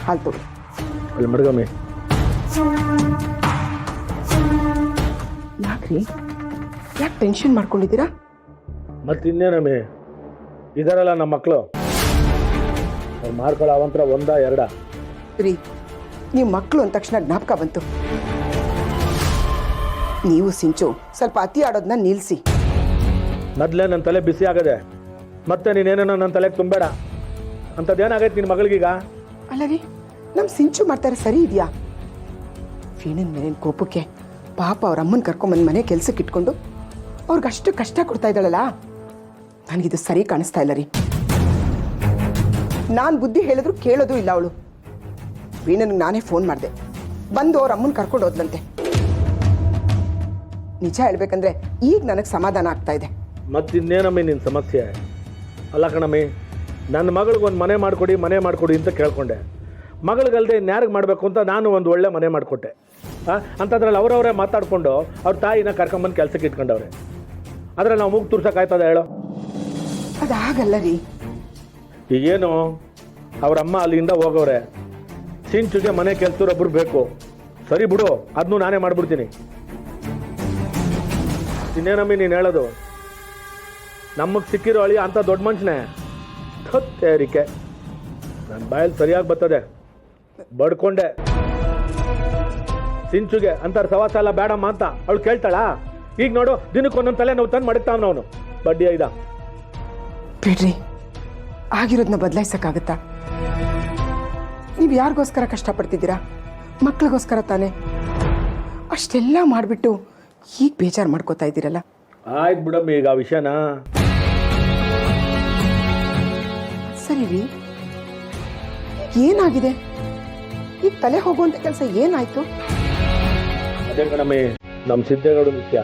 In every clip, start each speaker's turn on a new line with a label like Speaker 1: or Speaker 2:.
Speaker 1: ಹಾಲು ತಗೋ.
Speaker 2: ಅಲ್ಲಿ ಮಡ್ಗಮ್ಮಿ.
Speaker 1: ಯಾಕ್ರಿ, ಯಾಕೆ ಟೆನ್ಷನ್ ಮಾಡ್ಕೊಂಡಿದ್ದೀರಾ?
Speaker 2: ಮತ್ತೆ ಇನ್ನೇನಮ್ಮಿ, ಇದರಲ್ಲ ನಮ್ಮ ಮಕ್ಕಳು. ಅವ್ರು ಮಾಡ್ಕೊಳ್ಳೋ ಅವಂತರ ಒಂದ ಎರಡ
Speaker 1: ರೀ, ನೀವು ಮಕ್ಕಳು ಅಂದ ತಕ್ಷಣ ಜ್ಞಾಪಕ ಬಂತು. ನೀವು ಸಿಂಚು ಸ್ವಲ್ಪ ಅತಿ ಆಡೋದನ್ನ ನಿಲ್ಲಿಸಿ.
Speaker 2: ಮೊದಲೇ ನನ್ನ ತಲೆ ಬಿಸಿ ಆಗದೆ, ಮತ್ತೆ ನೀನೇನೋ ನನ್ನ ತಲೆಗೆ ತುಂಬಬೇಡ. ಅಂಥದ್ದೇನಾಗೈತೆ ನಿನ್ನ ಮಗಳಿಗೀಗ?
Speaker 1: ಅಲ್ಲ ರೀ, ನಮ್ಮ ಸಿಂಚು ಮಾಡ್ತಾರೆ ಸರಿ ಇದೆಯಾ? ವೀಣನ್ ಮೇಲಿನ ಕೋಪಕ್ಕೆ ಪಾಪ ಅವ್ರ ಅಮ್ಮನ ಕರ್ಕೊಂಬಂದು ಮನೆ ಕೆಲ್ಸಕ್ಕೆ ಇಟ್ಕೊಂಡು ಅವ್ರಿಗಷ್ಟು ಕಷ್ಟ ಕೊಡ್ತಾ ಇದ್ದಾಳಲ್ಲ, ನನಗಿದು ಸರಿ ಕಾಣಿಸ್ತಾ ಇಲ್ಲ ರೀ. ನಾನು ಬುದ್ಧಿ ಹೇಳಿದ್ರು ಕೇಳೋದು ಇಲ್ಲ ಅವಳು. ವೀಣನ್ಗೆ ನಾನೇ ಫೋನ್ ಮಾಡಿದೆ, ಬಂದು ಅವ್ರ ಅಮ್ಮನ ಕರ್ಕೊಂಡು ಹೋದ್ಲಂತೆ. ನಿಜ ಹೇಳ್ಬೇಕಂದ್ರೆ ಈಗ ನನಗೆ ಸಮಾಧಾನ ಆಗ್ತಾ ಇದೆ.
Speaker 2: ಮತ್ತಿನ್ನೇನಮ್ಮಿ ನಿನ್ನ ಸಮಸ್ಯೆ? ಅಲ್ಲ ಕಣಮ್ಮಿ, ನನ್ನ ಮಗಳಿಗೊಂದು ಮನೆ ಮಾಡಿಕೊಡಿ ಅಂತ ಕೇಳ್ಕೊಂಡೆ. ಮಗಳಿಗಲ್ದೆ ಇನ್ಯಾರಿಗೆ ಮಾಡಬೇಕು ಅಂತ ನಾನು ಒಂದು ಒಳ್ಳೆ ಮನೆ ಮಾಡಿಕೊಟ್ಟೆ. ಅಂಥದ್ರಲ್ಲಿ ಅವರವರೇ ಮಾತಾಡಿಕೊಂಡು ಅವ್ರ ತಾಯಿನ ಕರ್ಕೊಂಬಂದು ಕೆಲಸಕ್ಕೆ ಇಟ್ಕೊಂಡವ್ರೆ. ಆದರೆ ನಾವು ಮೂಗು ತುರ್ಸೋಕ್ಕಾಯ್ತದ ಹೇಳೋ?
Speaker 1: ಅದಾಗಲ್ಲ ರೀ.
Speaker 2: ಈಗೇನು ಅವ್ರ ಅಮ್ಮ ಅಲ್ಲಿಂದ ಹೋಗೋರೆ, ಸಿಂಚುಗೆ ಮನೆ ಕೆಲಸದೊಬ್ಬರು ಬೇಕು. ಸರಿ ಬಿಡು, ಅದನ್ನೂ ನಾನೇ ಮಾಡಿಬಿಡ್ತೀನಿ. ಇನ್ನೇನಮ್ಮಿ ನೀನು ಹೇಳೋದು? ನಮಗೆ ಸಿಕ್ಕಿರೋ ಅಳಿ ಅಂಥ ದೊಡ್ಡ ಮನುಷ್ಯನೇ ತೇರಿಕೆ. ನನ್ನ ಬಾಯಲ್ಲಿ ಸರಿಯಾಗಿ ಬರ್ತದೆ, ಬಡ್ಕೊಂಡೆ. ಸಿಂಚುಗೆ ಅಂತಾರೆ ಸವಾಸ ಎಲ್ಲ ಬೇಡಮ್ಮ ಅಂತ ಅವಳು ಕೇಳ್ತಾಳಾ? ಈಗ ನೋಡು, ದಿನಕ್ಕೆ ಒಂದೊಂದು ತಲೆ ನಾವು ತಂದು ಮಡಗ್ತಾವ್ ಅವನು ಬಡ್ಡಿ ಐದ.
Speaker 1: ಬಿಡ್ರಿ, ಆಗಿರೋದನ್ನ ಬದಲಾಯಿಸಕ್ಕಾಗತ್ತಾ? ನೀವು ಯಾರಿಗೋಸ್ಕರ ಕಷ್ಟಪಡ್ತಿದ್ದೀರಾ? ಮಕ್ಳಿಗೋಸ್ಕರ ತಾನೆ. ಅಷ್ಟೆಲ್ಲ ಮಾಡಿಬಿಟ್ಟು ಈಗ ಬೇಜಾರು ಮಾಡ್ಕೋತಾ ಇದ್ದೀರಲ್ಲ.
Speaker 2: ಆಯ್ತು ಬಿಡಮ್ಮಿ, ಈಗ ಆ ವಿಷಯನ
Speaker 1: ಸರಿ ರೀ, ಏನಾಗಿದೆ ಈಗ? ತಲೆ ಹೋಗುವಂತ ಕೆಲಸ ಏನಾಯ್ತು?
Speaker 2: ಅದೇ ಕಣಮ್ಮಿ, ನಮ್ಮ ಸಿದ್ದೇಗೌಡ ಮುಖ್ಯ.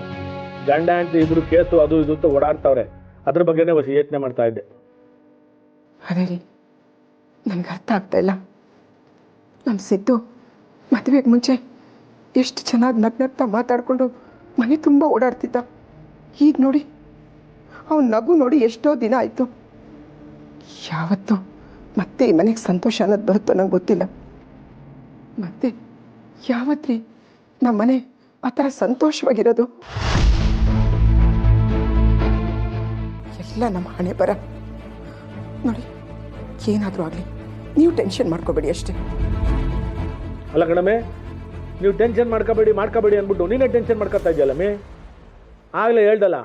Speaker 2: ಗಂಡ ಅಂತ ಇಬ್ರು ಕೇಸು ಅದು ಇದು ಅಂತ ಓಡಾಡ್ತಾವ್ರೆ. ಅದ್ರ ಬಗ್ಗೆನೇ ಹೊಸ ಯೋಚನೆ ಮಾಡ್ತಾ ಇದ್ದೆ.
Speaker 1: ಅದೇ ರೀ, ನನಗೆ ಅರ್ಥ ಆಗ್ತಾ ಇಲ್ಲ. ನಮ್ಮ ಸಿದ್ದು ಮದುವೆಗೆ ಮುಂಚೆ ಎಷ್ಟು ಚೆನ್ನಾಗಿ ನಗ್ನಗ್ತಾ ಮಾತಾಡಿಕೊಂಡು ಮನೆ ತುಂಬ ಓಡಾಡ್ತಿದ್ದ. ಈಗ ನೋಡಿ, ಅವನ ನಗು ನೋಡಿ ಎಷ್ಟೋ ದಿನ ಆಯಿತು. ಯಾವತ್ತೂ ಮತ್ತೆ ಈ ಮನೆಗೆ ಸಂತೋಷ ಅನ್ನೋದು ಬರುತ್ತೋ ನಂಗೆ ಗೊತ್ತಿಲ್ಲ. ಮತ್ತೆ ಯಾವತ್ರೀ ನಮ್ಮ ಮನೆ ಆ ಥರ ಸಂತೋಷವಾಗಿರೋದು? ಎಲ್ಲ ನಮ್ಮ ಹಣೆ ಬರ. ನೋಡಿ, ಏನಾದರೂ ಆಗಲಿ ನೀವು ಟೆನ್ಷನ್ ಮಾಡ್ಕೋಬೇಡಿ ಅಷ್ಟೇ.
Speaker 2: ಅಲ್ಲ ಕಣಮ್ಮೆ, ನೀವು ಟೆನ್ಷನ್ ಮಾಡ್ಕೋಬೇಡಿ ಅಂದ್ಬಿಟ್ಟು ನೀನೇ ಟೆನ್ಷನ್ ಮಾಡ್ಕೊತಾ ಇದೆಯಲ್ಲಮ್ಮಿ. ಆಗಲೇ ಹೇಳ್ದಲ್ಲ,